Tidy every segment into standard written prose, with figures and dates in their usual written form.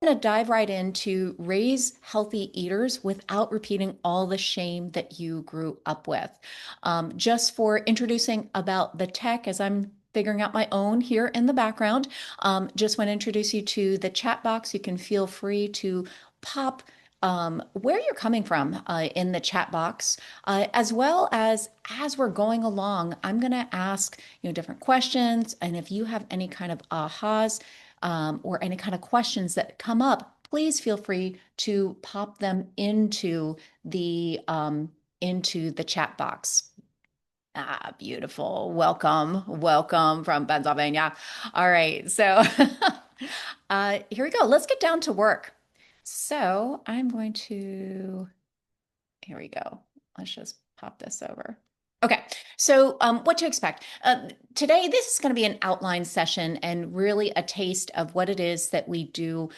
going to dive right into raise healthy eaters without repeating all the shame that you grew up with. Just for introducing about the tech as I'm figuring out my own here in the background, just want to introduce you to the chat box. You can feel free to pop where you're coming from in the chat box, as well as we're going along, I'm going to ask different questions, and if you have any kind of ahas or any kind of questions that come up, please feel free to pop them into the chat box. Ah, beautiful. Welcome, welcome from Pennsylvania. All right, so here we go. Let's get down to work. So I'm going to, here we go. Let's just pop this over. Okay, so what to expect. Today, this is going to be an outline session and really a taste of what it is that we do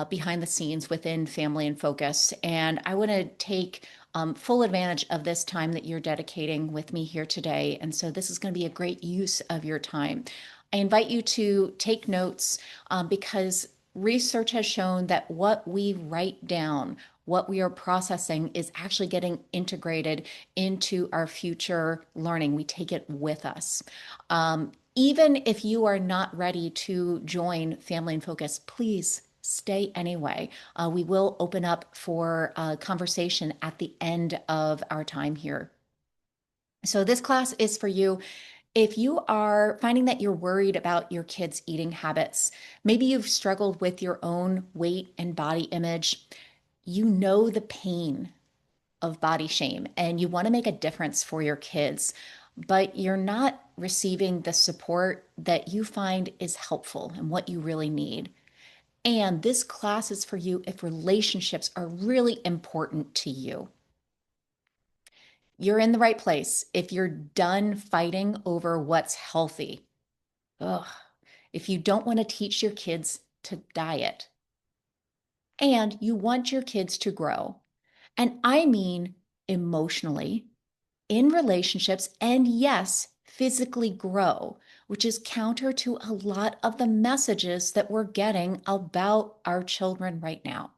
behind the scenes within Family in Focus. And I want to take full advantage of this time that you're dedicating with me here today. And so this is going to be a great use of your time. I invite you to take notes because research has shown that what we write down, what we are processing, is actually getting integrated into our future learning. We take it with us. Even if you are not ready to join Family in Focus, please stay anyway. We will open up for a conversation at the end of our time here. So this class is for you if you are finding that you're worried about your kids' eating habits. Maybe you've struggled with your own weight and body image. You know the pain of body shame and you want to make a difference for your kids, but you're not receiving the support that you find is helpful and what you really need. And this class is for you if relationships are really important to you. You're in the right place if you're done fighting over what's healthy. Ugh. If you don't want to teach your kids to diet and you want your kids to grow, and I mean emotionally, in relationships, and yes, physically grow, which is counter to a lot of the messages that we're getting about our children right now.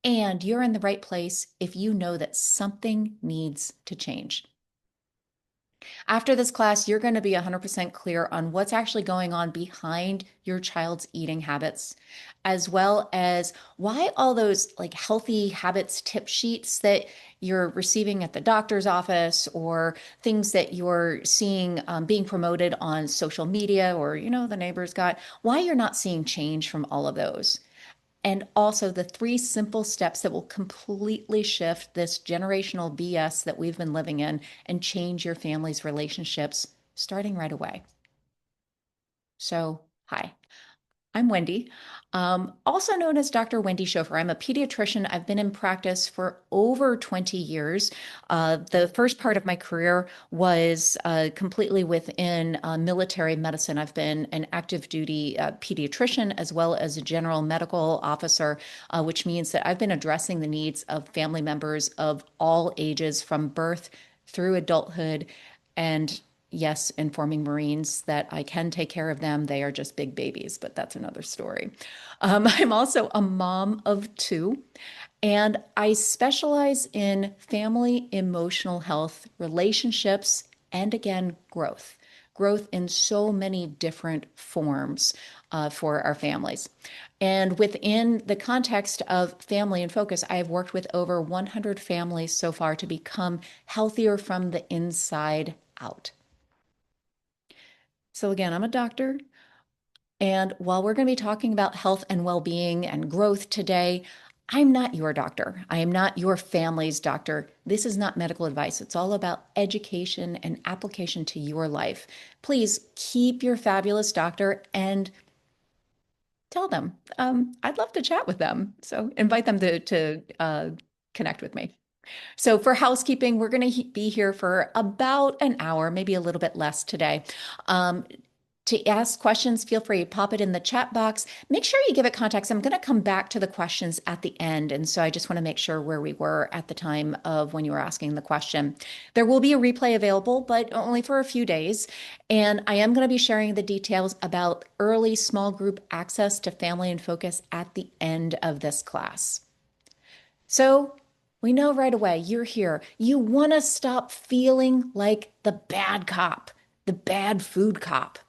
And you're in the right place if you know that something needs to change. After this class, you're going to be 100% clear on what's actually going on behind your child's eating habits, as well as why all those like healthy habits tip sheets that you're receiving at the doctor's office or things that you're seeing being promoted on social media or, the neighbors got, why you're not seeing change from all of those. And also the three simple steps that will completely shift this generational BS that we've been living in and change your family's relationships starting right away. So, hi. I'm Wendy, also known as Dr. Wendy Schofer. I'm a pediatrician. I've been in practice for over 20 years. The first part of my career was completely within military medicine. I've been an active duty pediatrician as well as a general medical officer, which means that I've been addressing the needs of family members of all ages from birth through adulthood. And yes, informing Marines that I can take care of them. They are just big babies, but that's another story. I'm also a mom of two, and I specialize in family emotional health, relationships, and again, growth. Growth in so many different forms for our families. And within the context of Family in Focus, I have worked with over 100 families so far to become healthier from the inside out. So, again, I'm a doctor. And while we're going to be talking about health and well being and growth today, I'm not your doctor. I am not your family's doctor. This is not medical advice. It's all about education and application to your life. Please keep your fabulous doctor and tell them. I'd love to chat with them. So invite them to connect with me. So for housekeeping, we're going to be here for about an hour, maybe a little bit less today. To ask questions, feel free to pop it in the chat box. Make sure you give it context. I'm going to come back to the questions at the end. And so I just want to make sure where we were at the time of when you were asking the question. There will be a replay available, but only for a few days. And I am going to be sharing the details about early small group access to Family in Focus at the end of this class. So we know right away you're here. You want to stop feeling like the bad cop, the bad food cop.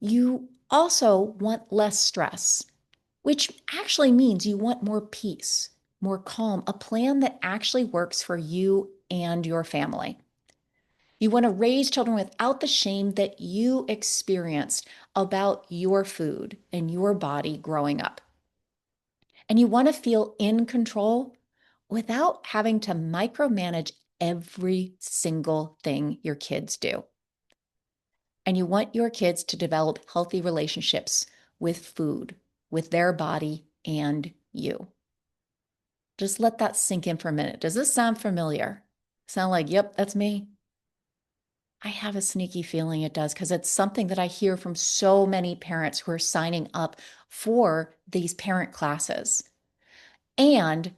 You also want less stress, which actually means you want more peace, more calm, a plan that actually works for you and your family. You want to raise children without the shame that you experienced about your food and your body growing up. And you want to feel in control without having to micromanage every single thing your kids do. And you want your kids to develop healthy relationships with food, with their body, and you. Just let that sink in for a minute. Does this sound familiar? Sound like, yep, that's me? I have a sneaky feeling it does because it's something that I hear from so many parents who are signing up for these parent classes. And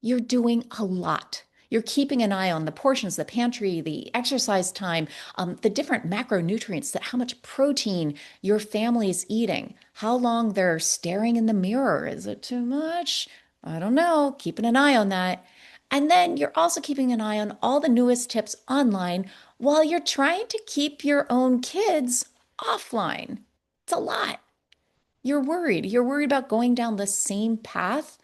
you're doing a lot. You're keeping an eye on the portions, the pantry, the exercise time, the different macronutrients, that how much protein your family is eating, how long they're staring in the mirror. Is it too much? I don't know. Keeping an eye on that. And then you're also keeping an eye on all the newest tips online while you're trying to keep your own kids offline. It's a lot. You're worried. You're worried about going down the same path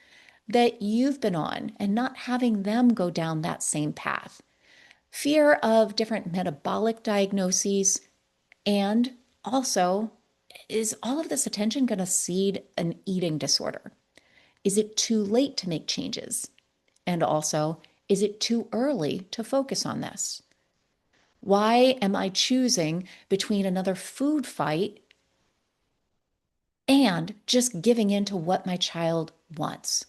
that you've been on and not having them go down that same path. Fear of different metabolic diagnoses, and also, is all of this attention going to seed an eating disorder? Is it too late to make changes? And also, is it too early to focus on this? Why am I choosing between another food fight and just giving in to what my child wants?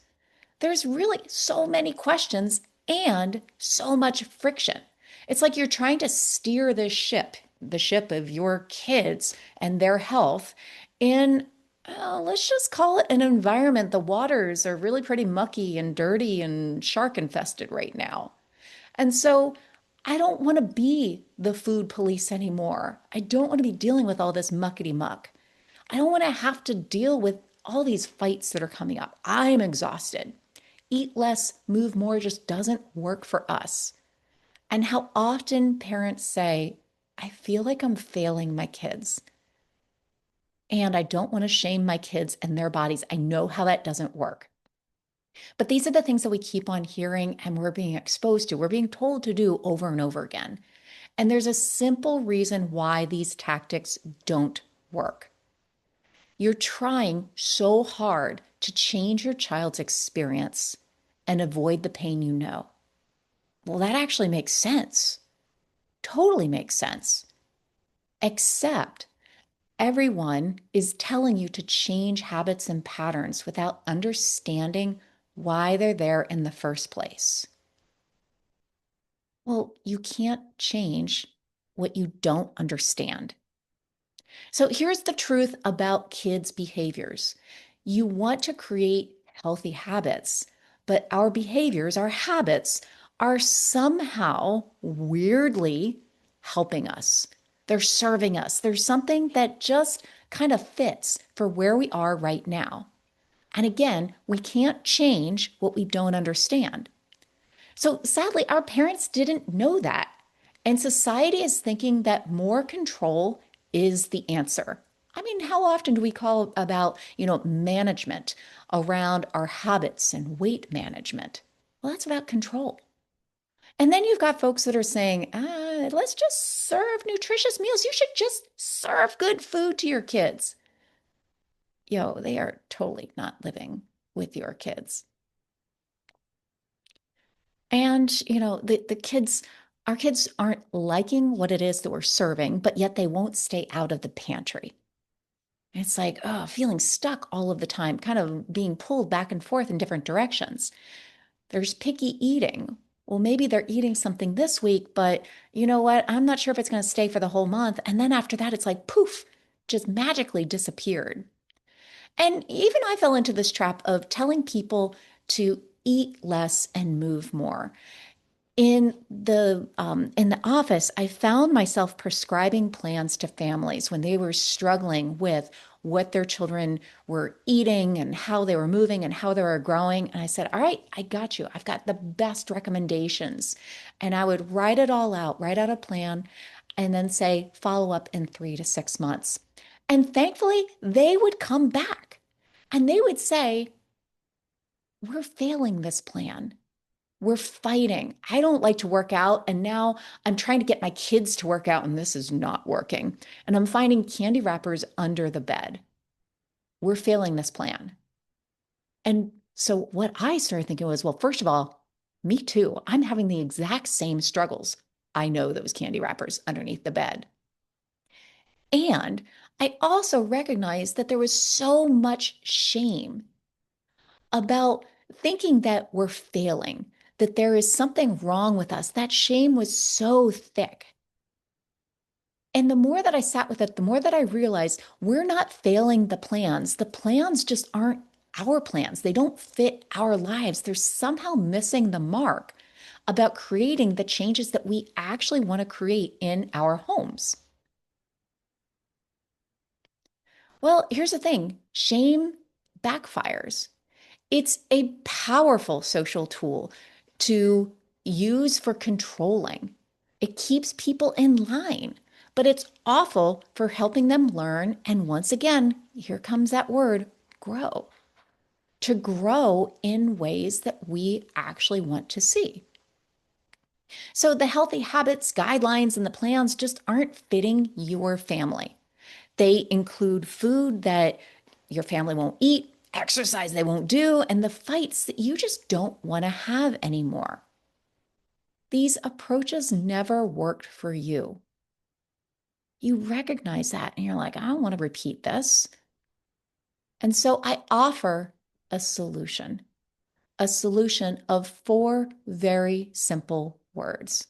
There's really so many questions and so much friction. It's like you're trying to steer this ship, the ship of your kids and their health, in, let's just call it an environment. The waters are really pretty mucky and dirty and shark infested right now. And so I don't want to be the food police anymore. I don't want to be dealing with all this muckety muck. I don't want to have to deal with all these fights that are coming up. I'm exhausted. Eat less, move more just doesn't work for us. And how often parents say, I feel like I'm failing my kids. And I don't want to shame my kids and their bodies. I know how that doesn't work. But these are the things that we keep on hearing and we're being exposed to. We're being told to do over and over again. And there's a simple reason why these tactics don't work. You're trying so hard to change your child's experience and avoid the pain you know. Well, that actually makes sense. Totally makes sense. Except everyone is telling you to change habits and patterns without understanding why they're there in the first place. Well, you can't change what you don't understand. So here's the truth about kids' behaviors. You want to create healthy habits, but our behaviors, our habits, are somehow weirdly helping us. They're serving us. There's something that just kind of fits for where we are right now. And again, we can't change what we don't understand. So sadly, our parents didn't know that. And society is thinking that more control is the answer. I mean, how often do we call about, management around our habits and weight management? Well, that's about control. And then you've got folks that are saying, let's just serve nutritious meals. You should just serve good food to your kids. They are totally not living with your kids. And, the kids, our kids aren't liking what it is that we're serving, but yet they won't stay out of the pantry. It's like, oh, feeling stuck all of the time, kind of being pulled back and forth in different directions. There's picky eating. Well, maybe they're eating something this week, but you know what? I'm not sure if it's going to stay for the whole month. And then after that, it's like poof, just magically disappeared. And even I fell into this trap of telling people to eat less and move more. In the office, I found myself prescribing plans to families when they were struggling with what their children were eating and how they were moving and how they were growing. And I said, "All right, I got you. I've got the best recommendations." And I would write it all out, write out a plan, and then say, "Follow up in 3 to 6 months." And thankfully, they would come back and they would say, "We're failing this plan. We're fighting. I don't like to work out. And now I'm trying to get my kids to work out, and this is not working. And I'm finding candy wrappers under the bed. We're failing this plan." And so what I started thinking was, well, first of all, me too. I'm having the exact same struggles. I know those candy wrappers underneath the bed. And I also recognized that there was so much shame about thinking that we're failing, that there is something wrong with us. That shame was so thick. And the more that I sat with it, the more that I realized we're not failing the plans. The plans just aren't our plans. They don't fit our lives. They're somehow missing the mark about creating the changes that we actually want to create in our homes. Well, here's the thing, shame backfires. It's a powerful social tool to use for controlling. It keeps people in line, but it's awful for helping them learn. And once again, here comes that word, grow, to grow in ways that we actually want to see. So the healthy habits, guidelines, and the plans just aren't fitting your family. They include food that your family won't eat, exercise they won't do, and the fights that you just don't want to have anymore. These approaches never worked for you. You recognize that and you're like, I don't want to repeat this. And so I offer a solution of 4 very simple words.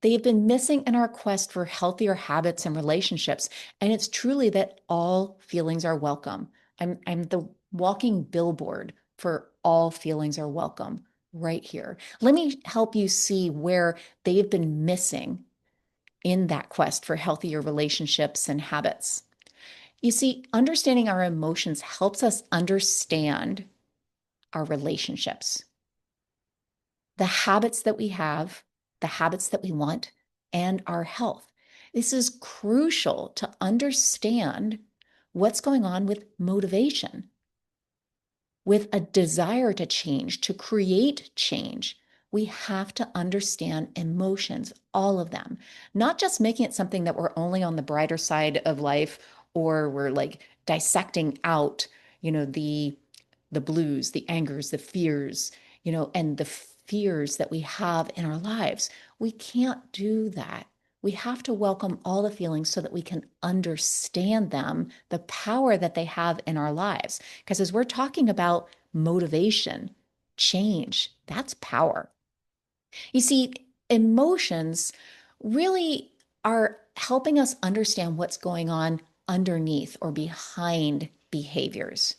They have been missing in our quest for healthier habits and relationships. And it's truly that all feelings are welcome. I'm the walking billboard for all feelings are welcome right here. Let me help you see where they've been missing in that quest for healthier relationships and habits. You see, understanding our emotions helps us understand our relationships, the habits that we have, the habits that we want, and our health. This is crucial to understand what's going on with motivation, with a desire to change, to create change. We have to understand emotions, all of them, not just making it something that we're only on the brighter side of life or we're like dissecting out, the blues, the angers, the fears, and the fears that we have in our lives. We can't do that. We have to welcome all the feelings so that we can understand them, the power that they have in our lives. Because as we're talking about motivation, change, that's power. You see, emotions really are helping us understand what's going on underneath or behind behaviors.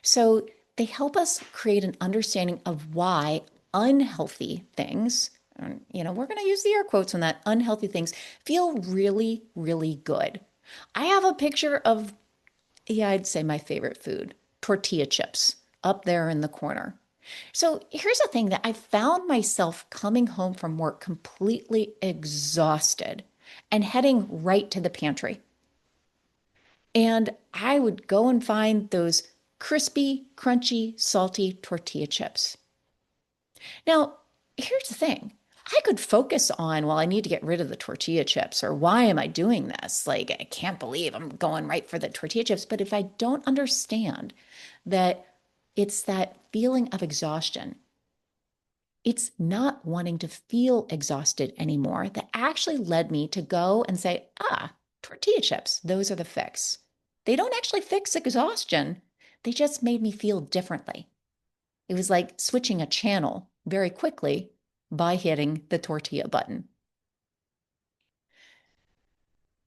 So they help us create an understanding of why unhealthy things, we're going to use the air quotes on that, unhealthy things feel really, really good. I have a picture of, yeah, I'd say my favorite food, tortilla chips, up there in the corner. So here's the thing that I found myself coming home from work completely exhausted and heading right to the pantry. And I would go and find those crispy, crunchy, salty tortilla chips. Now, here's the thing. I could focus on, well, I need to get rid of the tortilla chips, or why am I doing this? Like, I can't believe I'm going right for the tortilla chips. But if I don't understand that it's that feeling of exhaustion, it's not wanting to feel exhausted anymore that actually led me to go and say, tortilla chips, those are the fix. They don't actually fix exhaustion. They just made me feel differently. It was like switching a channel very quickly by hitting the tortilla button.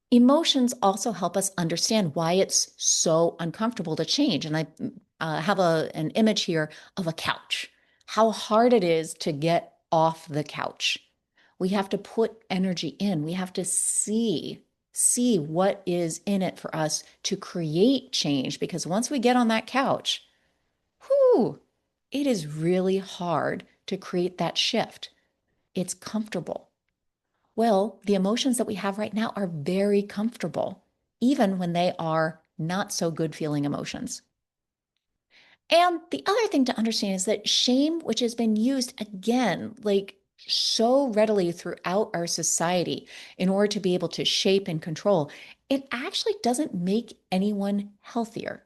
Emotions also help us understand why it's so uncomfortable to change. And I have an image here of a couch, how hard it is to get off the couch. We have to put energy in. We have to see what is in it for us to create change. Because once we get on that couch, whew, it is really hard to create that shift. It's comfortable. Well, the emotions that we have right now are very comfortable, even when they are not so good feeling emotions. And the other thing to understand is that shame, which has been used again, like so readily throughout our society in order to be able to shape and control, it actually doesn't make anyone healthier.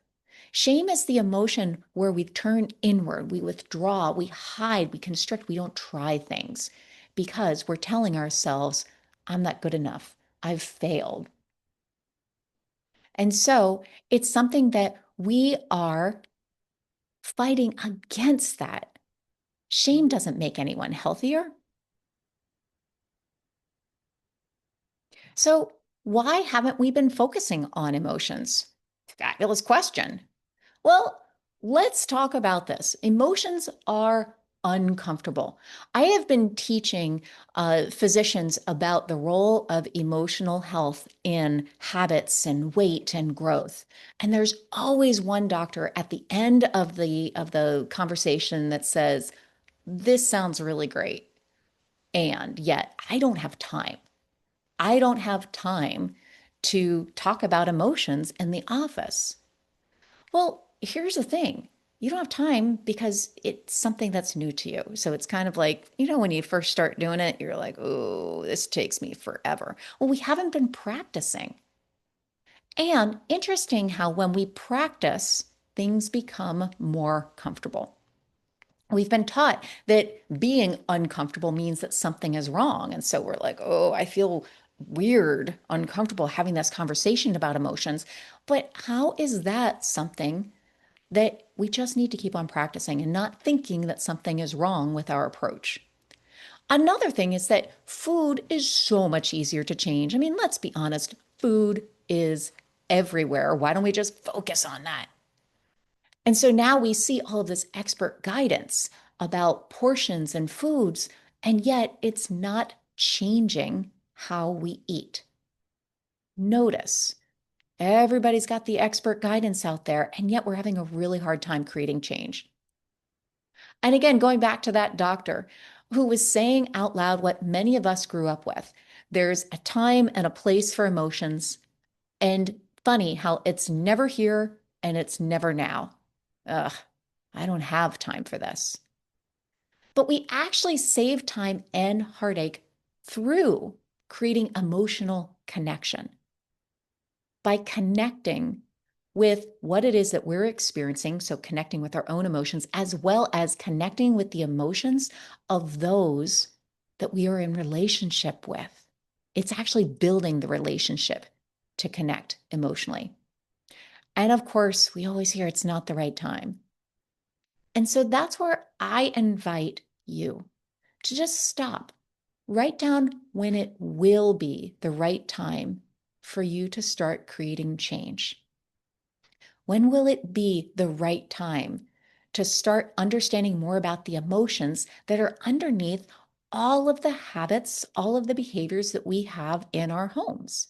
Shame is the emotion where we turn inward, we withdraw, we hide, we constrict, we don't try things because we're telling ourselves, I'm not good enough, I've failed. And so it's something that we are fighting against that. Shame doesn't make anyone healthier. So, why haven't we been focusing on emotions? Fabulous question. Well, let's talk about this. Emotions are uncomfortable. I have been teaching physicians about the role of emotional health in habits and weight and growth. And there's always one doctor at the end of the conversation that says, "This sounds really great, and yet I don't have time. I don't have time to talk about emotions in the office." Well, here's the thing. You don't have time because it's something that's new to you. So it's kind of like, when you first start doing it, you're like, oh, this takes me forever. Well, we haven't been practicing. And interesting how when we practice, things become more comfortable. We've been taught that being uncomfortable means that something is wrong. And so we're like, oh, I feel weird, uncomfortable having this conversation about emotions. But how is that something that we just need to keep on practicing and not thinking that something is wrong with our approach? Another thing is that food is so much easier to change. I mean, let's be honest, food is everywhere. Why don't we just focus on that? And so now we see all of this expert guidance about portions and foods, and yet it's not changing how we eat. Notice everybody's got the expert guidance out there, and yet we're having a really hard time creating change. And again, going back to that doctor who was saying out loud what many of us grew up with, there's a time and a place for emotions. And funny how it's never here and it's never now. Ugh, I don't have time for this. But we actually save time and heartache through creating emotional connection by connecting with what it is that we're experiencing. So, connecting with our own emotions, as well as connecting with the emotions of those that we are in relationship with. It's actually building the relationship to connect emotionally. And of course, we always hear it's not the right time. And so that's where I invite you to just stop. Write down when it will be the right time for you to start creating change. When will it be the right time to start understanding more about the emotions that are underneath all of the habits, all of the behaviors that we have in our homes?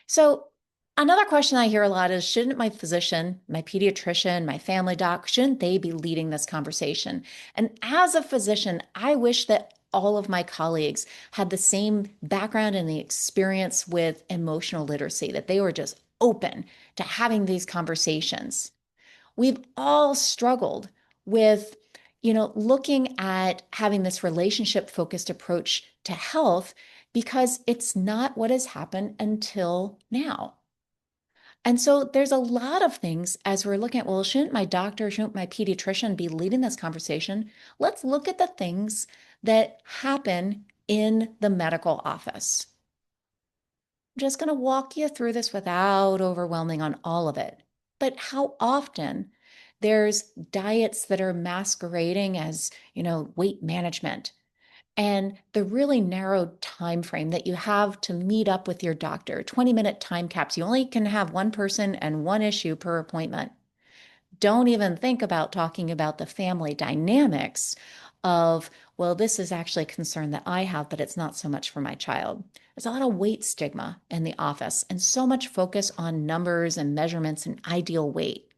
So, another question I hear a lot is, shouldn't my physician, my pediatrician, my family doc, shouldn't they be leading this conversation? And as a physician, I wish that all of my colleagues had the same background and the experience with emotional literacy, that they were just open to having these conversations. We've all struggled with, looking at having this relationship focused approach to health because it's not what has happened until now. And so there's a lot of things as we're looking at, well, shouldn't my doctor, shouldn't my pediatrician be leading this conversation? Let's look at the things that happen in the medical office. I'm just going to walk you through this without overwhelming on all of it. But how often There's diets that are masquerading as, weight management. And the really narrow time frame that you have to meet up with your doctor, 20-minute time caps. You only can have one person and one issue per appointment. Don't even think about talking about the family dynamics of, well, this is actually a concern that I have, but it's not so much for my child. There's a lot of weight stigma in the office and so much focus on numbers and measurements and ideal weight.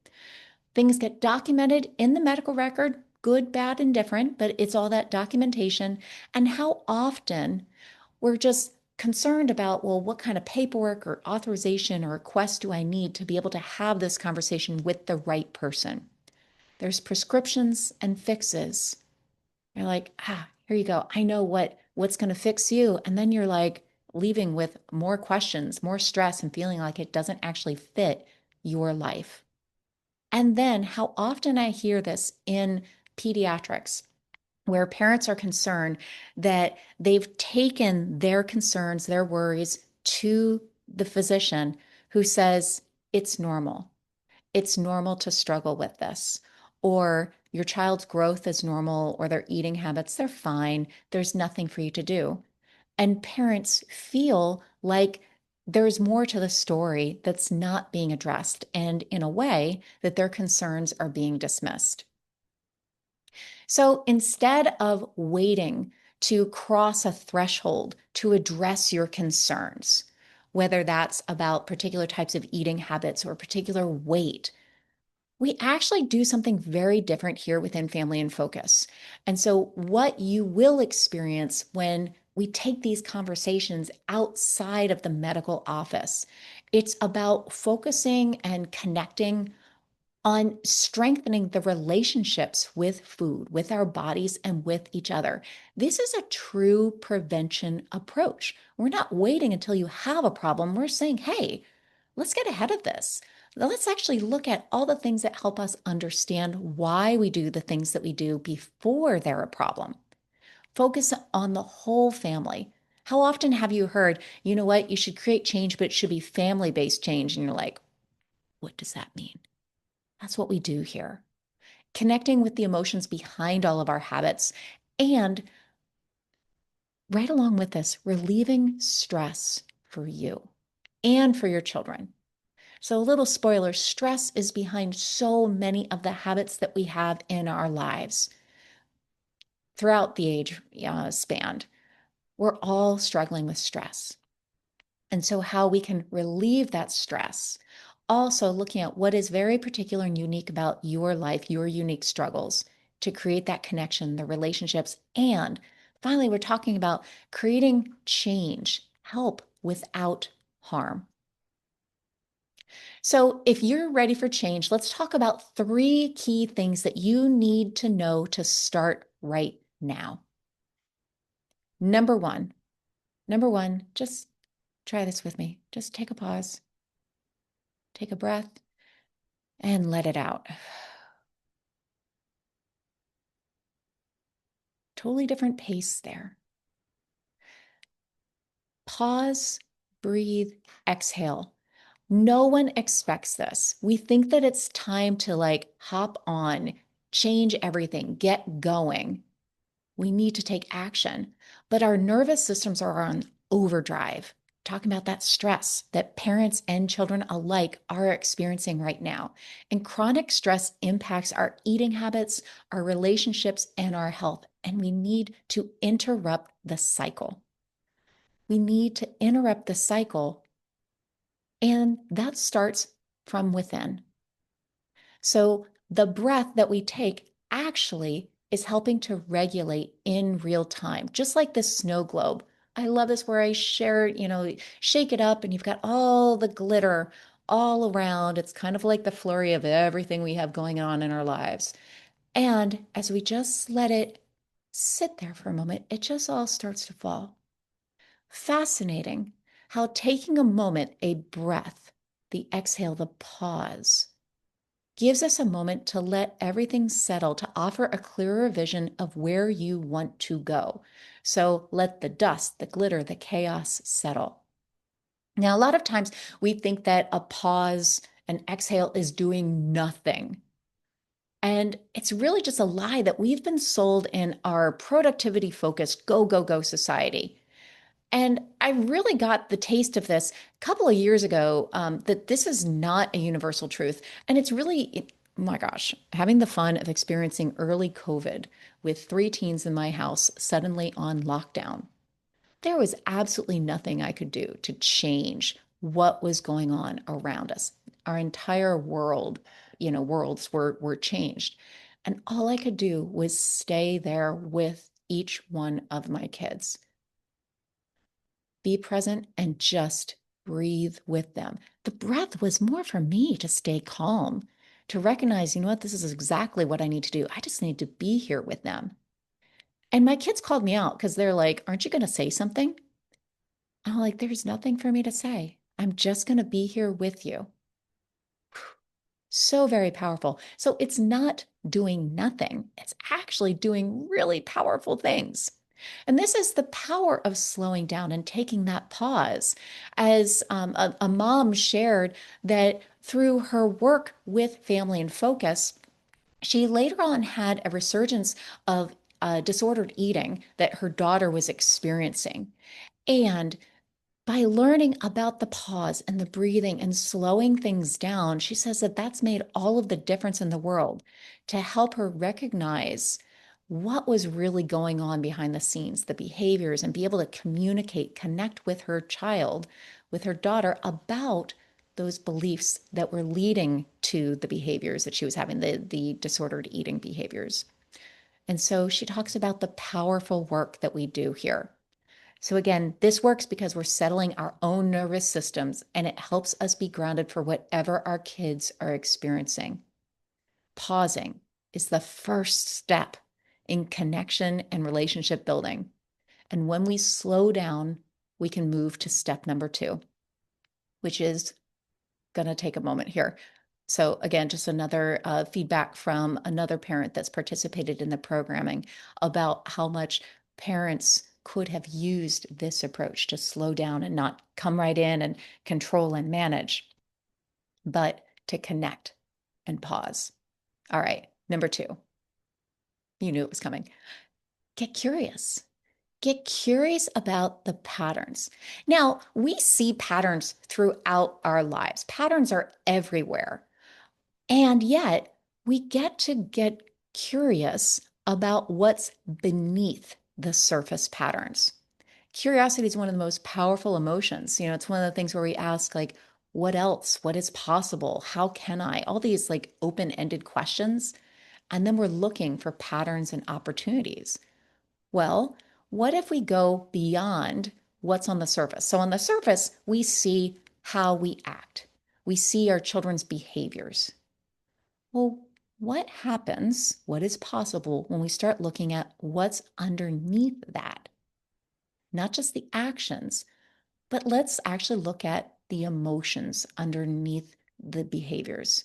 Things get documented in the medical record, good, bad, and different, but it's all that documentation and how often we're just concerned about, well, what kind of paperwork or authorization or request do I need to be able to have this conversation with the right person? There's prescriptions and fixes. You're like, here you go. I know what's going to fix you. And then you're like leaving with more questions, more stress, and feeling like it doesn't actually fit your life. And then how often I hear this in pediatrics, where parents are concerned that they've taken their concerns, their worries to the physician who says, it's normal. It's normal to struggle with this. Or your child's growth is normal, or their eating habits, they're fine. There's nothing for you to do. And parents feel like there's more to the story that's not being addressed, and in a way that their concerns are being dismissed. So instead of waiting to cross a threshold to address your concerns, whether that's about particular types of eating habits or particular weight, we actually do something very different here within Family in Focus. And so, what you will experience when we take these conversations outside of the medical office, it's about focusing and connecting on strengthening the relationships with food, with our bodies, and with each other. This is a true prevention approach. We're not waiting until you have a problem. We're saying, hey, let's get ahead of this. Let's actually look at all the things that help us understand why we do the things that we do before they're a problem. Focus on the whole family. How often have you heard, you know what, you should create change, but it should be family based change? And you're like, what does that mean? That's what we do here. Connecting with the emotions behind all of our habits, and right along with this, relieving stress for you and for your children. So, a little spoiler, stress is behind so many of the habits that we have in our lives throughout the age span. We're all struggling with stress. And so, how we can relieve that stress. Also, looking at what is very particular and unique about your life, your unique struggles to create that connection, the relationships. And finally, we're talking about creating change, help without harm. So, if you're ready for change, let's talk about 3 key things that you need to know to start right now. Number one, just try this with me. Just take a pause, take a breath, and let it out. Totally different pace there. Pause, breathe, exhale. No one expects this. We think that it's time to hop on, change everything, get going. We need to take action. But our nervous systems are on overdrive. Talking about that stress that parents and children alike are experiencing right now. And chronic stress impacts our eating habits, our relationships, and our health. And we need to interrupt the cycle. We need to interrupt the cycle, and that starts from within. So the breath that we take actually is helping to regulate in real time, just like this snow globe. I love this where I share, shake it up and you've got all the glitter all around. It's kind of like the flurry of everything we have going on in our lives. And as we just let it sit there for a moment, it just all starts to fall. Fascinating how taking a moment, a breath, the exhale, the pause, gives us a moment to let everything settle, to offer a clearer vision of where you want to go. So let the dust, the glitter, the chaos settle. Now, a lot of times we think that a pause, an exhale is doing nothing. And it's really just a lie that we've been sold in our productivity focused go, go, go society. And I really got the taste of this a couple of years ago, that this is not a universal truth. And it's really, oh my gosh, having the fun of experiencing early COVID with three teens in my house suddenly on lockdown. There was absolutely nothing I could do to change what was going on around us. Our entire world, worlds were changed. And all I could do was stay there with each one of my kids, be present, and just breathe with them. The breath was more for me to stay calm, to recognize, you know what, this is exactly what I need to do. I just need to be here with them. And my kids called me out because they're like, aren't you going to say something? I'm like, there's nothing for me to say. I'm just going to be here with you. So very powerful. So it's not doing nothing, it's actually doing really powerful things. And this is the power of slowing down and taking that pause. As a mom shared that through her work with Family in Focus, she later on had a resurgence of disordered eating that her daughter was experiencing. And by learning about the pause and the breathing and slowing things down, she says that that's made all of the difference in the world to help her recognize what was really going on behind the scenes, the behaviors, and be able to communicate, connect with her child, with her daughter about those beliefs that were leading to the behaviors that she was having, the disordered eating behaviors. And so she talks about the powerful work that we do here. So again, this works because we're settling our own nervous systems and it helps us be grounded for whatever our kids are experiencing. Pausing is the first step in connection and relationship building. And when we slow down, we can move to step number two, which is going to take a moment here. So again, just another feedback from another parent that's participated in the programming about how much parents could have used this approach to slow down and not come right in and control and manage, but to connect and pause. All right, number two, you knew it was coming. Get curious. Get curious about the patterns. Now, we see patterns throughout our lives. Patterns are everywhere. And yet, we get to get curious about what's beneath the surface patterns. Curiosity is one of the most powerful emotions. It's one of the things where we ask, like, what else? What is possible? How can I? All these like open-ended questions. And then we're looking for patterns and opportunities. Well, what if we go beyond what's on the surface? So, on the surface, we see how we act, we see our children's behaviors. Well, what happens, what is possible when we start looking at what's underneath that? Not just the actions, but let's actually look at the emotions underneath the behaviors.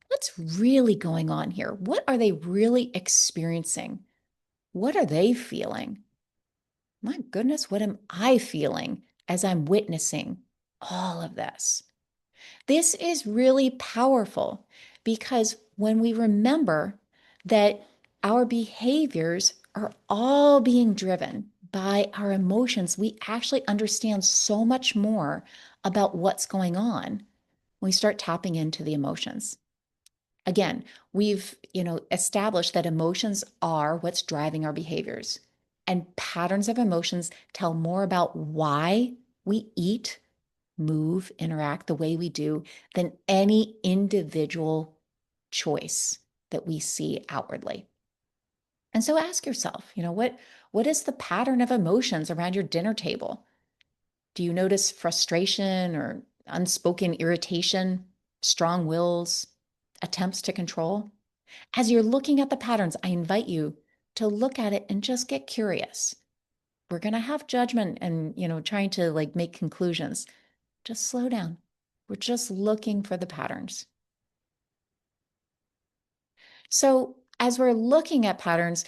What's really going on here? What are they really experiencing? What are they feeling? My goodness, what am I feeling as I'm witnessing all of this? This is really powerful because when we remember that our behaviors are all being driven by our emotions, we actually understand so much more about what's going on when we start tapping into the emotions. Again, we've, established that emotions are what's driving our behaviors. And patterns of emotions tell more about why we eat, move, interact the way we do than any individual choice that we see outwardly. And so ask yourself, what is the pattern of emotions around your dinner table? Do you notice frustration or unspoken irritation, strong wills, attempts to control? As you're looking at the patterns, I invite you to look at it and just get curious. We're going to have judgment and, trying to like make conclusions. Just slow down. We're just looking for the patterns. So, as we're looking at patterns,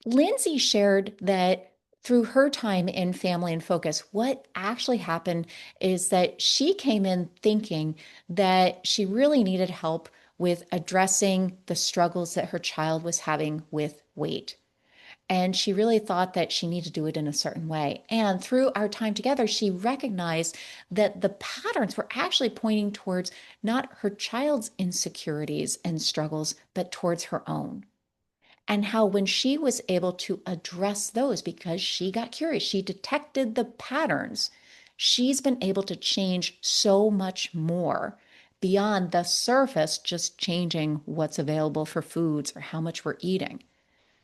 Lindsay shared that through her time in Family in Focus, what actually happened is that she came in thinking that she really needed help with addressing the struggles that her child was having with weight. And she really thought that she needed to do it in a certain way. And through our time together, she recognized that the patterns were actually pointing towards not her child's insecurities and struggles, but towards her own. And how, when she was able to address those because she got curious, she detected the patterns, she's been able to change so much more beyond the surface, just changing what's available for foods or how much we're eating.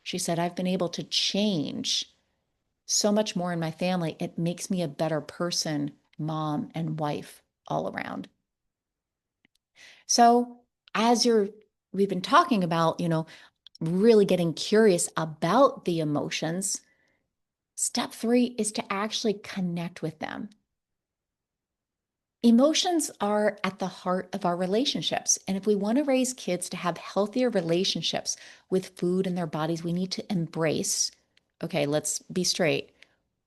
She said, I've been able to change so much more in my family. It makes me a better person, mom, and wife all around. So, as we've been talking about, really getting curious about the emotions, step 3 is to actually connect with them. Emotions are at the heart of our relationships. And if we want to raise kids to have healthier relationships with food and their bodies, we need to embrace, okay, let's be straight.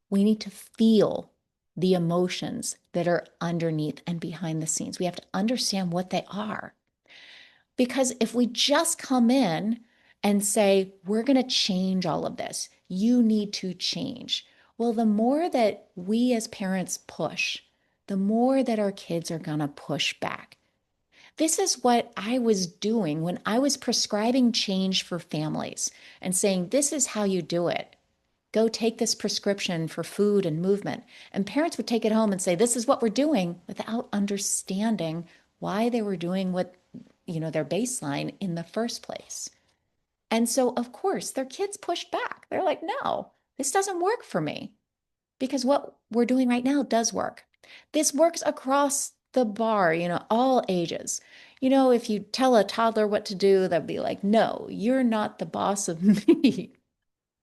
We need to feel the emotions that are underneath and behind the scenes. We have to understand what they are. Because if we just come in and say, we're going to change all of this, you need to change. Well, the more that we as parents push, the more that our kids are going to push back. This is what I was doing when I was prescribing change for families and saying, this is how you do it. Go take this prescription for food and movement. And parents would take it home and say, this is what we're doing, without understanding why they were doing what, their baseline in the first place. And so, of course, their kids pushed back. They're like, no, this doesn't work for me, because what we're doing right now does work. This works across the bar, all ages. If you tell a toddler what to do, they'll be like, no, you're not the boss of me.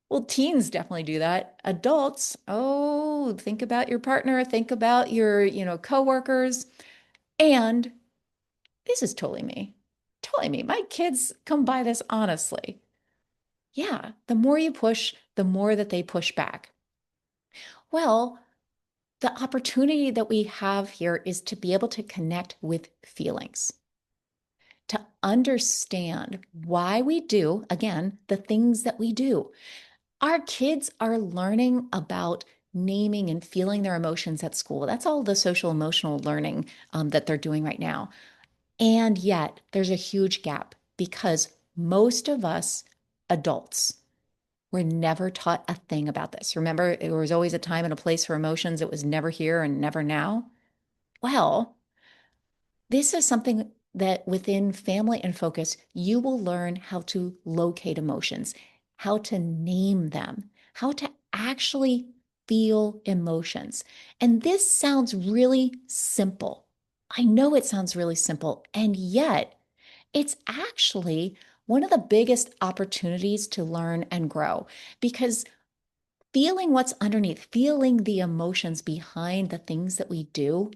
Well, teens definitely do that. Adults, oh, think about your partner, think about your, coworkers. And this is totally me. Totally me. My kids come by this honestly. Yeah, the more you push, the more that they push back. Well, the opportunity that we have here is to be able to connect with feelings, to understand why we do, again, the things that we do. Our kids are learning about naming and feeling their emotions at school. That's all the social emotional learning that they're doing right now. And yet, there's a huge gap because most of us adults were never taught a thing about this. Remember, there was always a time and a place for emotions. It was never here and never now. Well, this is something that within Family and Focus, you will learn how to locate emotions, how to name them, how to actually feel emotions. And this sounds really simple. I know it sounds really simple, and yet it's actually one of the biggest opportunities to learn and grow, because feeling what's underneath, feeling the emotions behind the things that we do,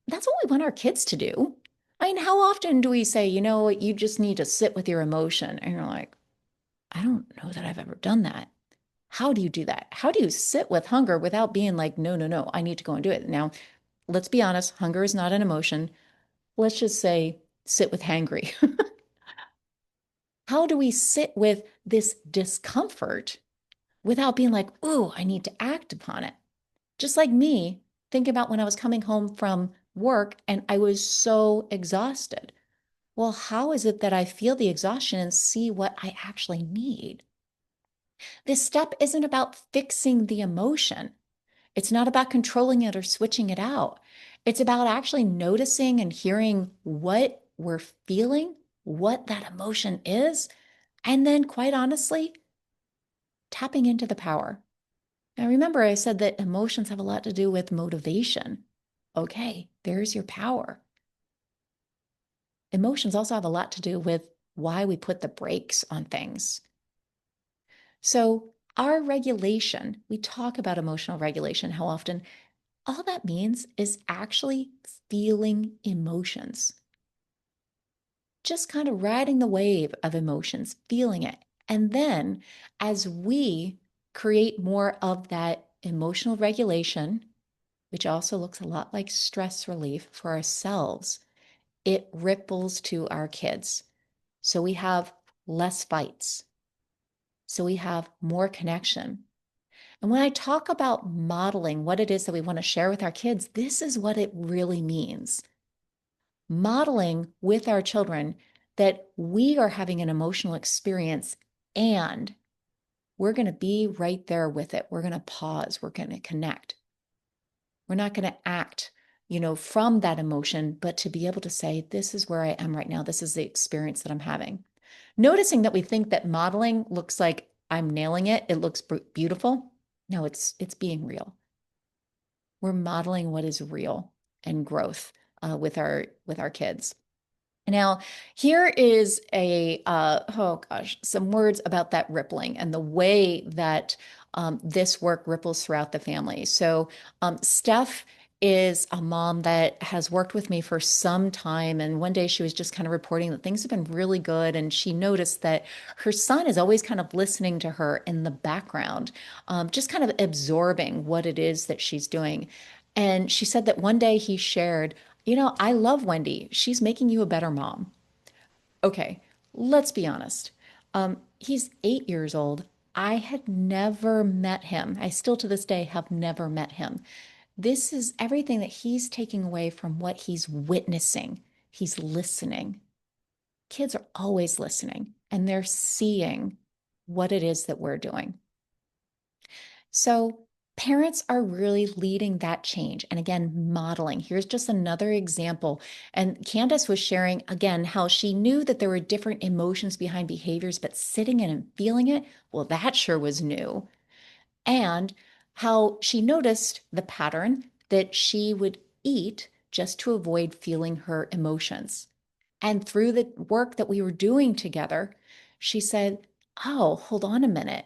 that's what we want our kids to do. I mean, how often do we say, you just need to sit with your emotion? And you're like, I don't know that I've ever done that. How do you do that? How do you sit with hunger without being like, no, no, no, I need to go and do it? Now, let's be honest, hunger is not an emotion. Let's just say sit with hangry. How do we sit with this discomfort without being like, ooh, I need to act upon it? Just like me, think about when I was coming home from work and I was so exhausted. Well, how is it that I feel the exhaustion and see what I actually need? This step isn't about fixing the emotion. It's not about controlling it or switching it out. It's about actually noticing and hearing what we're feeling, what that emotion is, and then, quite honestly, tapping into the power. Now, remember, I said that emotions have a lot to do with motivation. Okay, there's your power. Emotions also have a lot to do with why we put the brakes on things. So, our regulation, we talk about emotional regulation, how often, all that means is actually feeling emotions, just kind of riding the wave of emotions, feeling it. And then, as we create more of that emotional regulation, which also looks a lot like stress relief for ourselves, it ripples to our kids. So we have less fights. So we have more connection. And when I talk about modeling what it is that we want to share with our kids, this is what it really means. Modeling with our children that we are having an emotional experience and we're going to be right there with it. We're going to pause. We're going to connect. We're not going to act, from that emotion, but to be able to say, this is where I am right now. This is the experience that I'm having. Noticing that we think that modeling looks like I'm nailing it. It looks beautiful. No, it's being real. We're modeling what is real and growth with our kids. Now, here is some words about that rippling and the way that this work ripples throughout the family. So, Steph is a mom that has worked with me for some time. And one day she was just kind of reporting that things have been really good. And she noticed that her son is always kind of listening to her in the background, just kind of absorbing what it is that she's doing. And she said that one day he shared, I love Wendy. She's making you a better mom. Okay, let's be honest. He's 8 years old. I had never met him. I still to this day have never met him. This is everything that he's taking away from what he's witnessing. He's listening. Kids are always listening and they're seeing what it is that we're doing. So parents are really leading that change. And again, modeling. Here's just another example. And Candace was sharing again how she knew that there were different emotions behind behaviors, but sitting in and feeling it, well, that sure was new. And how she noticed the pattern that she would eat just to avoid feeling her emotions. And through the work that we were doing together, she said, oh, hold on a minute.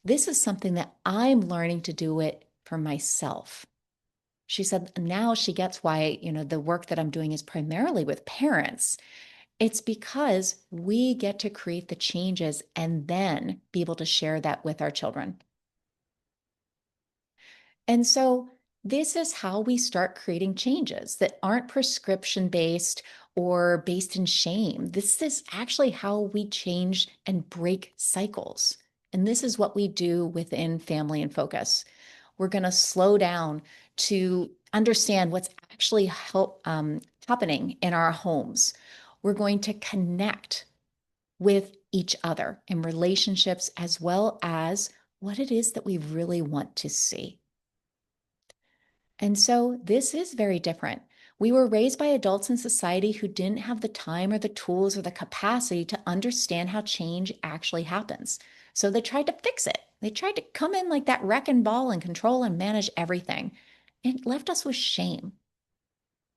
This is something that I'm learning to do it for myself. She said now she gets why, the work that I'm doing is primarily with parents. It's because we get to create the changes and then be able to share that with our children. And so this is how we start creating changes that aren't prescription based or based in shame. This is actually how we change and break cycles. And this is what we do within Family in Focus. We're going to slow down to understand what's actually happening in our homes. We're going to connect with each other in relationships as well as what it is that we really want to see. And so this is very different. We were raised by adults in society who didn't have the time or the tools or the capacity to understand how change actually happens. So they tried to fix it. They tried to come in like that wrecking ball and control and manage everything. It left us with shame.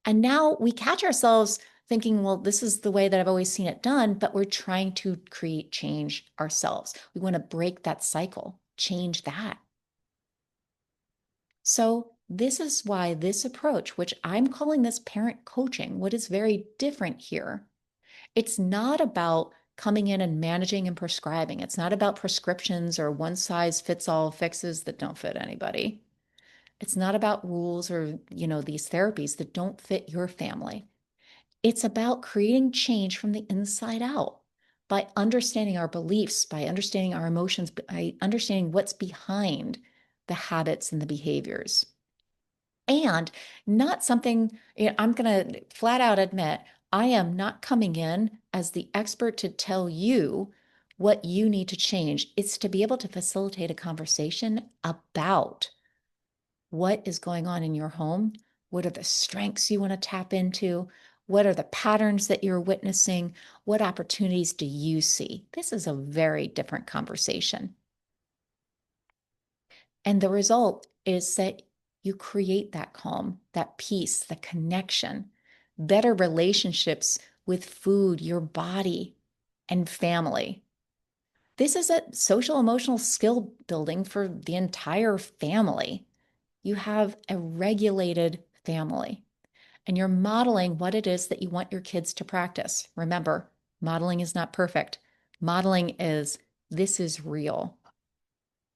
And now we catch ourselves thinking, well, this is the way that I've always seen it done, but we're trying to create change ourselves. We want to break that cycle, change that. So, this is why this approach, which I'm calling this parent coaching, what is very different here, it's not about coming in and managing and prescribing. It's not about prescriptions or one size fits all fixes that don't fit anybody. It's not about rules or, these therapies that don't fit your family. It's about creating change from the inside out by understanding our beliefs, by understanding our emotions, by understanding what's behind the habits and the behaviors. And not something, I'm going to flat out admit, I am not coming in as the expert to tell you what you need to change. It's to be able to facilitate a conversation about what is going on in your home. What are the strengths you want to tap into? What are the patterns that you're witnessing? What opportunities do you see? This is a very different conversation. And the result is that you create that calm, that peace, the connection, better relationships with food, your body, and family. This is a social emotional skill building for the entire family. You have a regulated family and you're modeling what it is that you want your kids to practice. Remember, modeling is not perfect. Modeling is this is real.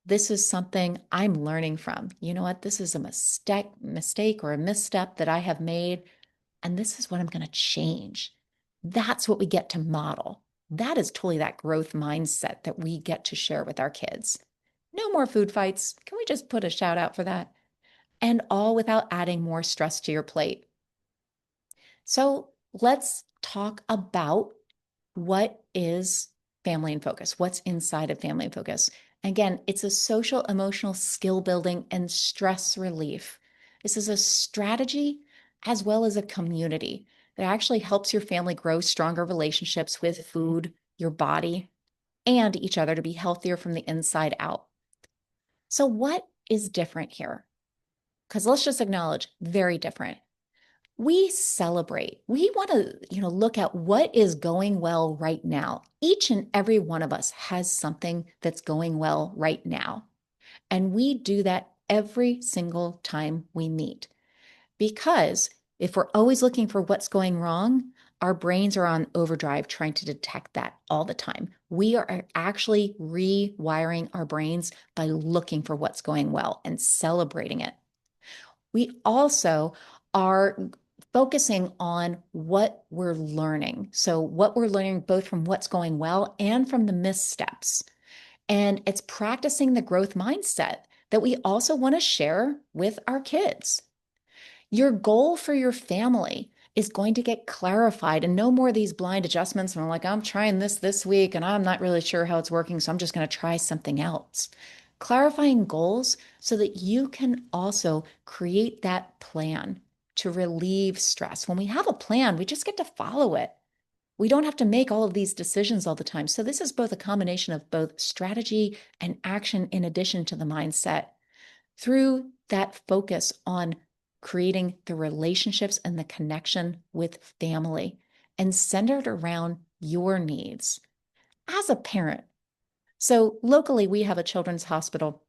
This is something I'm learning from. You know what? This is a mistake or a misstep that I have made. And this is what I'm going to change. That's what we get to model. That is totally that growth mindset that we get to share with our kids. No more food fights. Can we just put a shout out for that? And all without adding more stress to your plate. So let's talk about what is family in focus, what's inside of family in focus. Again, it's a social emotional skill building and stress relief. This is a strategy as well as a community that actually helps your family grow stronger relationships with food, your body, and each other to be healthier from the inside out. So, what is different here? Because let's just acknowledge, very different. We celebrate. We want to, look at what is going well right now. Each and every one of us has something that's going well right now. And we do that every single time we meet. Because if we're always looking for what's going wrong, our brains are on overdrive trying to detect that all the time. We are actually rewiring our brains by looking for what's going well and celebrating it. We also are focusing on what we're learning. So, what we're learning both from what's going well and from the missteps. And it's practicing the growth mindset that we also want to share with our kids. Your goal for your family is going to get clarified and no more of these blind adjustments. And I'm like, I'm trying this week and I'm not really sure how it's working. So I'm just going to try something else. Clarifying goals so that you can also create that plan to relieve stress. When we have a plan, we just get to follow it. We don't have to make all of these decisions all the time. So this is both a combination of both strategy and action in addition to the mindset through that focus on creating the relationships and the connection with family and centered around your needs as a parent. So locally, we have a children's hospital.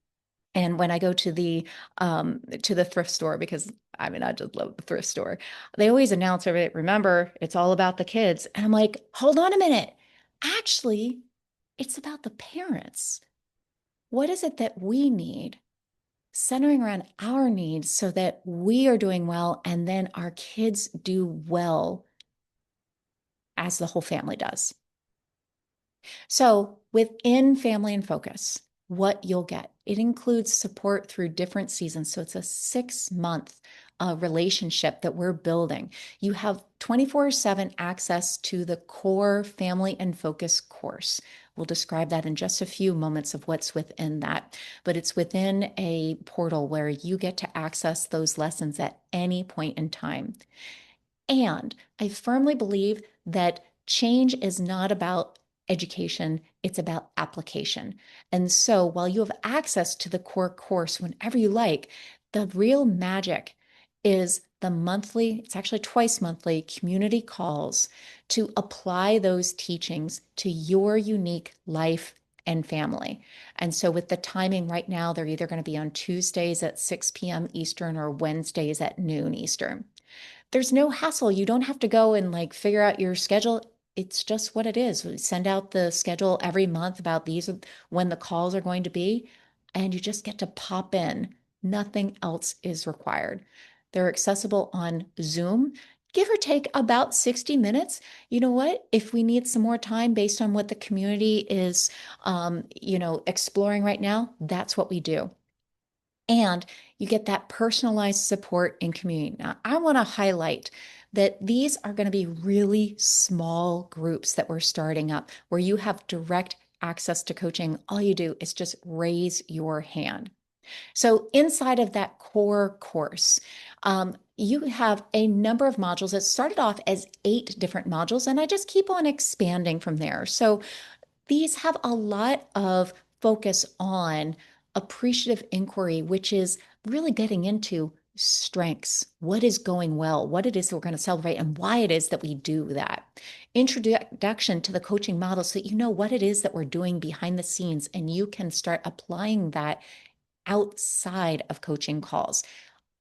And when I go to the thrift store, because I mean, I just love the thrift store, they always announce every remember, it's all about the kids. And I'm like, hold on a minute. Actually, it's about the parents. What is it that we need? Centering around our needs so that we are doing well and then our kids do well as the whole family does. So within Family in Focus, what you'll get, it includes support through different seasons. So it's a 6-month relationship that we're building. You have 24/7 access to the core Family in Focus course. We'll describe that in just a few moments of what's within that, but it's within a portal where you get to access those lessons at any point in time. And I firmly believe that change is not about education, it's about application. And so while you have access to the core course whenever you like, the real magic is the monthly, it's actually twice monthly community calls to apply those teachings to your unique life and family. And so with the timing right now, they're either going to be on Tuesdays at 6 p.m. Eastern or Wednesdays at noon Eastern. There's no hassle. You don't have to go and like figure out your schedule. It's just what it is. We send out the schedule every month about these when the calls are going to be, and you just get to pop in. Nothing else is required. They're accessible on Zoom, give or take about 60 minutes. You know what? If we need some more time based on what the community is, exploring right now, that's what we do. And you get that personalized support and community. Now, I want to highlight that these are going to be really small groups that we're starting up where you have direct access to coaching. All you do is just raise your hand. So, inside of that core course, you have a number of modules that started off as 8 different modules, and I just keep on expanding from there. So, these have a lot of focus on appreciative inquiry, which is really getting into strengths, what is going well, what it is that we're going to celebrate, and why it is that we do that. Introduction to the coaching model so that you know what it is that we're doing behind the scenes, and you can start applying that outside of coaching calls.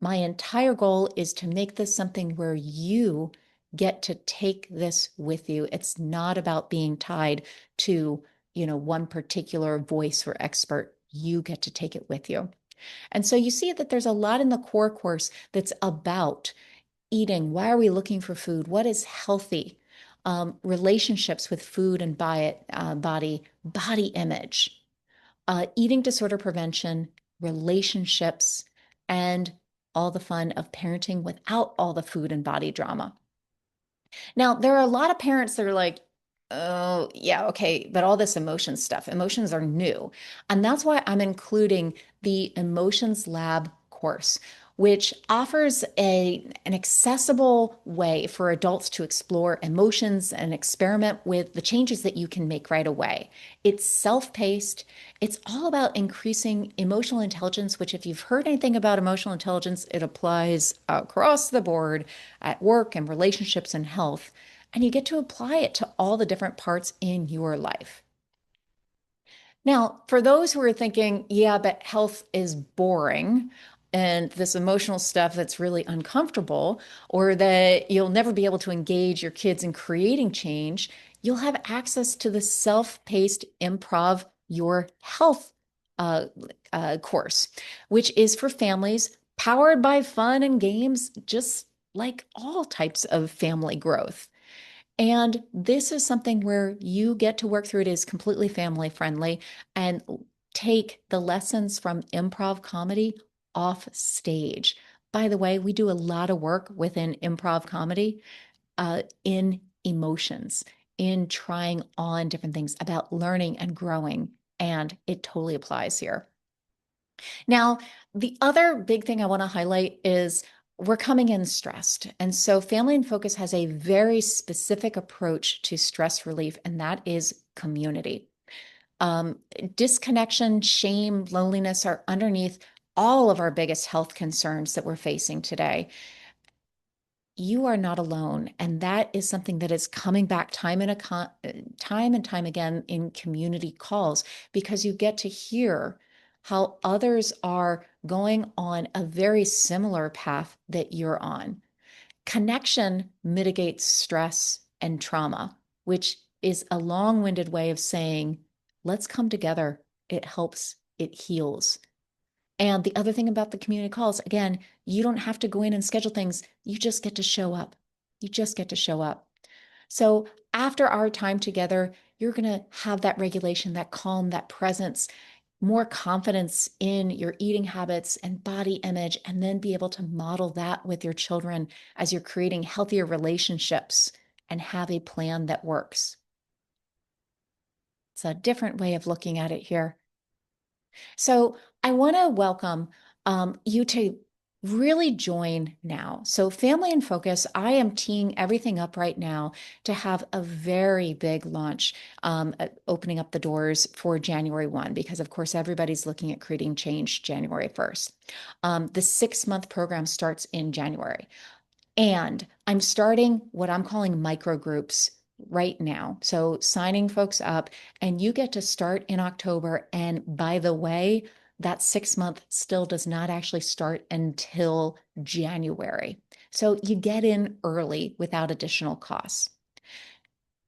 My entire goal is to make this something where you get to take this with you. It's not about being tied to, one particular voice or expert. You get to take it with you. And so you see that there's a lot in the core course that's about eating? Why are we looking for food? What is healthy? Relationships with food and body image, eating disorder prevention, relationships, and all the fun of parenting without all the food and body drama. Now, there are a lot of parents that are like, oh, yeah, okay, but all this emotion stuff, emotions are new. And that's why I'm including the Emotions Lab course, which offers an accessible way for adults to explore emotions and experiment with the changes that you can make right away. It's self-paced. It's all about increasing emotional intelligence, which, if you've heard anything about emotional intelligence, it applies across the board at work and relationships and health. And you get to apply it to all the different parts in your life. Now, for those who are thinking, yeah, but health is boring and this emotional stuff that's really uncomfortable, or that you'll never be able to engage your kids in creating change, you'll have access to the self-paced improv your health uh, course, which is for families, powered by fun and games, just like all types of family growth. And this is something where you get to work through it is completely family friendly and take the lessons from improv comedy off stage. By the way, we do a lot of work within improv comedy in emotions, in trying on different things about learning and growing. And it totally applies here. Now, the other big thing I want to highlight is we're coming in stressed. And so Family in Focus has a very specific approach to stress relief, and that is community. Um, Disconnection, shame, loneliness are underneath all of our biggest health concerns that we're facing today. You are not alone, and that is something that is coming back time and time again in community calls, because you get to hear how others are going on a very similar path that you're on. Connection mitigates stress and trauma, which is a long-winded way of saying, let's come together. It helps, it heals. And the other thing about the community calls, again, you don't have to go in and schedule things. You just get to show up. You just get to show up. So after our time together, you're going to have that regulation, that calm, that presence, more confidence in your eating habits and body image, and then be able to model that with your children as you're creating healthier relationships and have a plan that works. It's a different way of looking at it here. So I want to welcome you to really join now. So Family in Focus, I am teeing everything up right now to have a very big launch, opening up the doors for January 1, because of course everybody's looking at creating change January 1st. The 6-month program starts in January. And I'm starting what I'm calling micro groups right now. So signing folks up, and you get to start in October. And by the way, that 6 month still does not actually start until January. So you get in early without additional costs.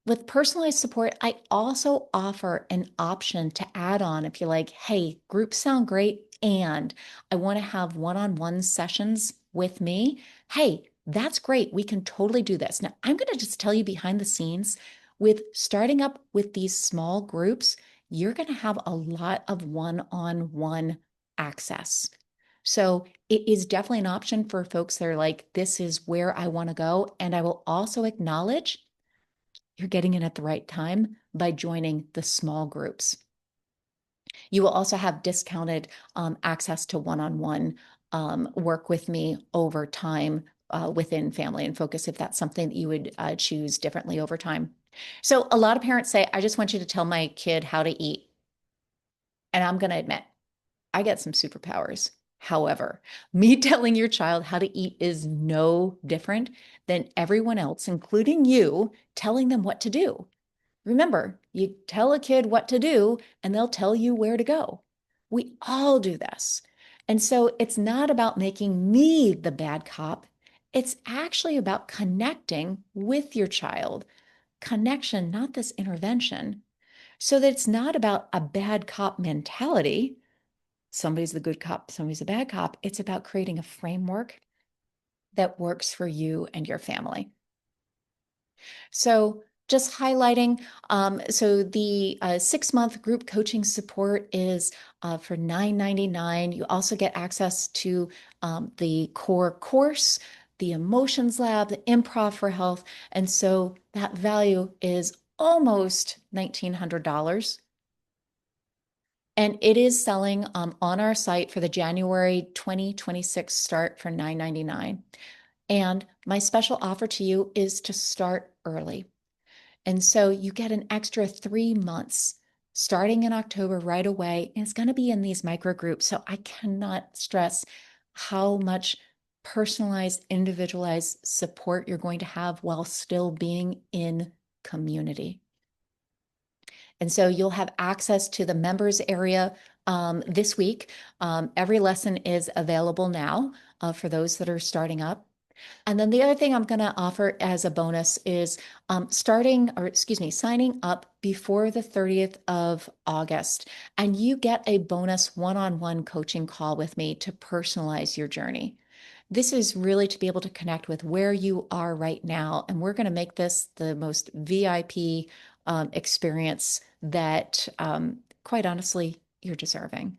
With personalized support, I also offer an option to add on if you're like, hey, groups sound great, and I want to have one-on-one sessions with me. Hey, that's great. We can totally do this. Now, I'm going to just tell you behind the scenes, with starting up with these small groups, you're going to have a lot of one-on-one access. So it is definitely an option for folks that are like, this is where I want to go. And I will also acknowledge you're getting in at the right time by joining the small groups. You will also have discounted access to one-on-one work with me over time within Family in Focus, if that's something that you would choose differently over time. So a lot of parents say, I just want you to tell my kid how to eat. And I'm going to admit, I get some superpowers. However, me telling your child how to eat is no different than everyone else, including you, telling them what to do. Remember, you tell a kid what to do and they'll tell you where to go. We all do this. And so it's not about making me the bad cop. It's actually about connecting with your child. Connection, not this intervention. So that it's not about a bad cop mentality. Somebody's the good cop, somebody's the bad cop. It's about creating a framework that works for you and your family. So just highlighting, so the 6-month group coaching support is for $9.99. You also get access to the core course, the emotions lab, the improv for health. And so that value is almost $1,900. And it is selling on our site for the January 2026 start for $9.99. And my special offer to you is to start early. And so you get an extra 3 months starting in October right away. And it's going to be in these micro groups. So I cannot stress how much personalized, individualized support you're going to have while still being in community. And so you'll have access to the members area this week. Every lesson is available now for those that are starting up. And then the other thing I'm going to offer as a bonus is signing up before the 30th of August. And you get a bonus one-on-one coaching call with me to personalize your journey. This is really to be able to connect with where you are right now. And we're going to make this the most VIP experience that, quite honestly, you're deserving.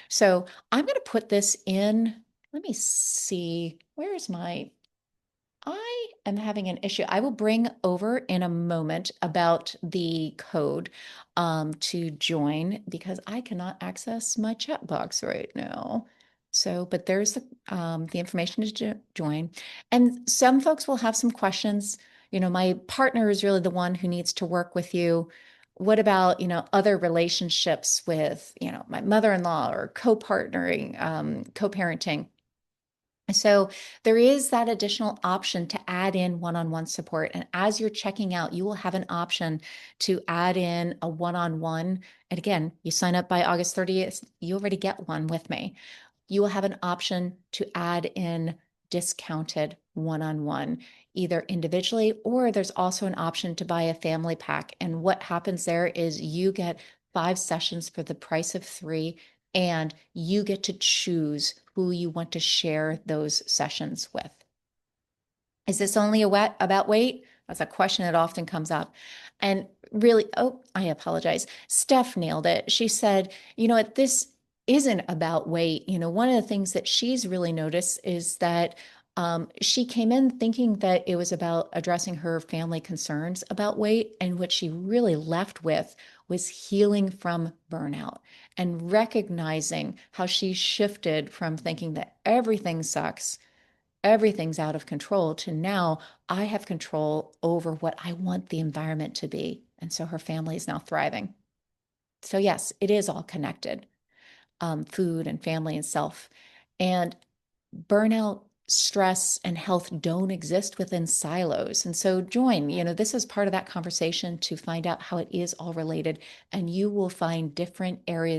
So I'm going to put this in. Let me see. Where is my I am having an issue. I will bring over in a moment about the code to join because I cannot access my chat box right now. So, but there's the information to join. And some folks will have some questions. You know, my partner is really the one who needs to work with you. What about, other relationships with, my mother-in-law or co-partnering, co-parenting? So there is that additional option to add in one-on-one support. And as you're checking out, you will have an option to add in a one-on-one. And again, you sign up by August 30th, you already get one with me. You will have an option to add in discounted one-on-one, either individually, or there's also an option to buy a family pack. And what happens there is you get 5 sessions for the price of 3, and you get to choose who you want to share those sessions with. Is this only about weight? That's a question that often comes up. And really, oh, I apologize. Steph nailed it. She said, this isn't about weight. One of the things that she's really noticed is that she came in thinking that it was about addressing her family concerns about weight. And what she really left with was healing from burnout and recognizing how she shifted from thinking that everything sucks, everything's out of control, to now I have control over what I want the environment to be. And so her family is now thriving. So, yes, it is all connected, food and family and self. And burnout, stress, and health don't exist within silos. And so join, this is part of that conversation to find out how it is all related. And you will find different areas